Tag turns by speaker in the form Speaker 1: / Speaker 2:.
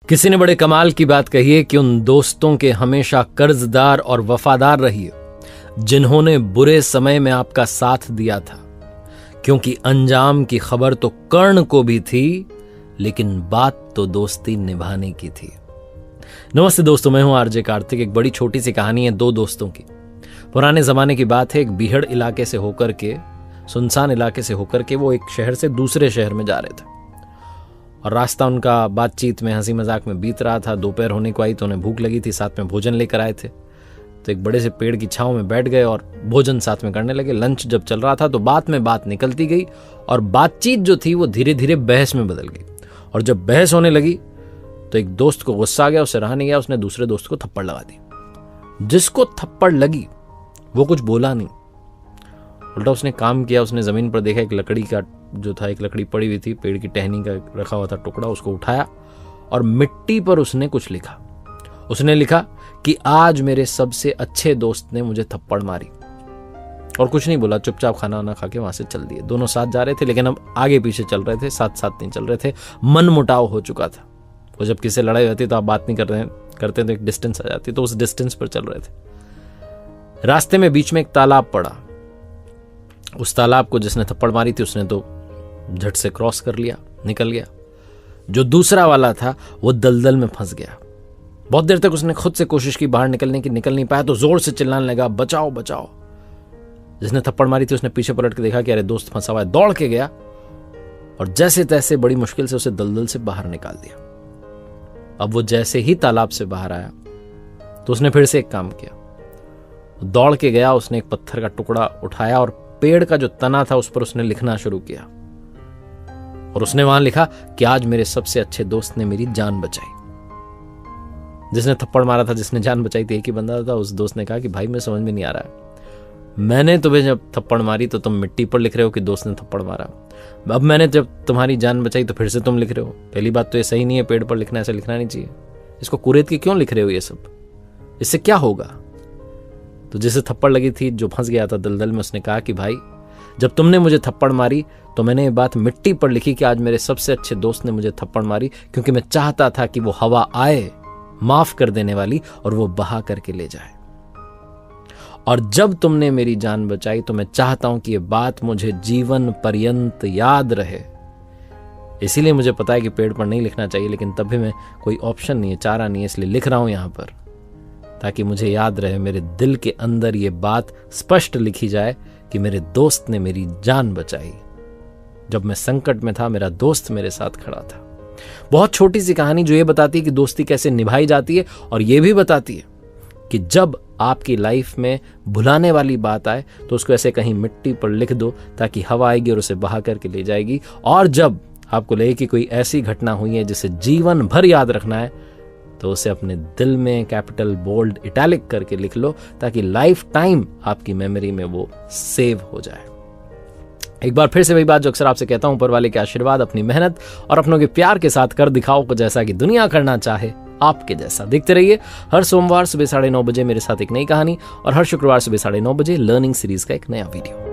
Speaker 1: किसी ने बड़े कमाल की बात कही है कि उन दोस्तों के हमेशा कर्जदार और वफादार रहिए जिन्होंने बुरे समय में आपका साथ दिया था, क्योंकि अंजाम की खबर तो कर्ण को भी थी, लेकिन बात तो दोस्ती निभाने की थी। नमस्ते दोस्तों, मैं हूं आरजे कार्तिक। एक बड़ी छोटी सी कहानी है दो दोस्तों की। पुराने जमाने की बात है। एक बीहड़ इलाके से होकर के, सुनसान इलाके से होकर के वो एक शहर से दूसरे शहर में जा रहे थे और रास्ता उनका बातचीत में, हंसी मजाक में बीत रहा था। दोपहर होने को आई तो उन्हें भूख लगी थी, साथ में भोजन लेकर आए थे। तो एक बड़े से पेड़ की छांव में बैठ गए और भोजन साथ में करने लगे। लंच जब चल रहा था तो बात में बात निकलती गई और बातचीत जो थी वो धीरे धीरे बहस में बदल गई। और जब बहस होने लगी तो एक दोस्त को गुस्सा आ गया, उससे रहा नहीं गया, उसने दूसरे दोस्त को थप्पड़ लगा दी। जिसको थप्पड़ लगी वो कुछ बोला नहीं, उल्टा उसने काम किया। उसने जमीन पर देखा, एक लकड़ी का जो था, एक लकड़ी पड़ी हुई थी, पेड़ की टहनी का रखा हुआ था टुकड़ा, उसको उठाया और मिट्टी पर उसने कुछ लिखा। उसने लिखा कि आज मेरे सबसे अच्छे दोस्त ने मुझे थप्पड़ मारी। और कुछ नहीं बोला, चुपचाप खाना वाना खा के वहां से चल दिए। दोनों साथ जा रहे थे, लेकिन अब आगे पीछे चल रहे थे, साथ साथ नहीं चल रहे थे। मन मुटाव हो चुका था। वो जब किसी लड़ाई होती तो आप बात नहीं करते तो एक डिस्टेंस आ जाती, तो उस डिस्टेंस पर चल रहे थे। रास्ते में बीच में एक तालाब पड़ा। उस तालाब को जिसने थप्पड़ मारी थी उसने तो झट से क्रॉस कर लिया, निकल गया। जो दूसरा वाला था वो दलदल में फंस गया। बहुत देर तक उसने खुद से कोशिश की बाहर निकलने की, निकल नहीं पाया तो जोर से चिल्लाने लगा, बचाओ बचाओ। जिसने थप्पड़ मारी थी उसने पीछे पलट के देखा कि अरे दोस्त फंसा हुआ है। दौड़ के गया और जैसे तैसे बड़ी मुश्किल से उसे दलदल से बाहर निकाल दिया। अब वो जैसे ही तालाब से बाहर आया तो उसने फिर से एक काम किया। दौड़ के गया, उसने एक पत्थर का टुकड़ा उठाया और पेड़ का जो तना था उस पर उसने लिखना शुरू किया। और उसने वहां लिखा कि आज मेरे सबसे अच्छे दोस्त ने मेरी जान बचाई। जिसने थप्पड़ मारा था, जिसने जान बचाई थी, एक ही बंदा था। उस दोस्त ने कहा कि भाई मैं समझ में नहीं आ रहा है, मैंने तुम्हें जब थप्पड़ मारी तो तुम मिट्टी पर लिख रहे हो कि दोस्त ने थप्पड़ मारा। अब मैंने जब तुम्हारी जान बचाई तो फिर से तुम लिख रहे हो। पहली बात तो ये सही नहीं है, पेड़ पर लिखना, ऐसा लिखना नहीं चाहिए। इसको कुरेद के क्यों लिख रहे हो ये सब, इससे क्या होगा? तो जिसे थप्पड़ लगी थी, जो फंस गया था दलदल में, उसने कहा कि भाई जब तुमने मुझे थप्पड़ मारी तो मैंने ये बात मिट्टी पर लिखी कि आज मेरे सबसे अच्छे दोस्त ने मुझे थप्पड़ मारी, क्योंकि मैं चाहता था कि वो हवा आए माफ कर देने वाली और वो बहा करके ले जाए। और जब तुमने मेरी जान बचाई तो मैं चाहता हूं कि ये बात मुझे जीवन पर्यंत याद रहे। इसीलिए मुझे पता है कि पेड़ पर नहीं लिखना चाहिए, लेकिन तब भी मैं, कोई ऑप्शन नहीं है, चारा नहीं है, इसलिए लिख रहा हूं यहां पर, ताकि मुझे याद रहे, मेरे दिल के अंदर ये बात स्पष्ट लिखी जाए कि मेरे दोस्त ने मेरी जान बचाई। जब मैं संकट में था मेरा दोस्त मेरे साथ खड़ा था। बहुत छोटी सी कहानी जो ये बताती है कि दोस्ती कैसे निभाई जाती है, और ये भी बताती है कि जब आपकी लाइफ में भुलाने वाली बात आए तो उसको ऐसे कहीं मिट्टी पर लिख दो, ताकि हवा आएगी और उसे बहा करके ले जाएगी। और जब आपको लगे कि कोई ऐसी घटना हुई है जिसे जीवन भर याद रखना है, तो उसे अपने दिल में कैपिटल बोल्ड इटैलिक करके लिख लो, ताकि लाइफ टाइम आपकी मेमोरी में वो सेव हो जाए। एक बार फिर से वही बात जो अक्सर आपसे कहता हूं, ऊपर वाले के आशीर्वाद, अपनी मेहनत और अपनों के प्यार के साथ कर दिखाओ को, जैसा कि दुनिया करना चाहे आपके जैसा। देखते रहिए हर सोमवार सुबह 9:30 बजे मेरे साथ एक नई कहानी, और हर शुक्रवार सुबह 9:30 बजे लर्निंग सीरीज का एक नया वीडियो।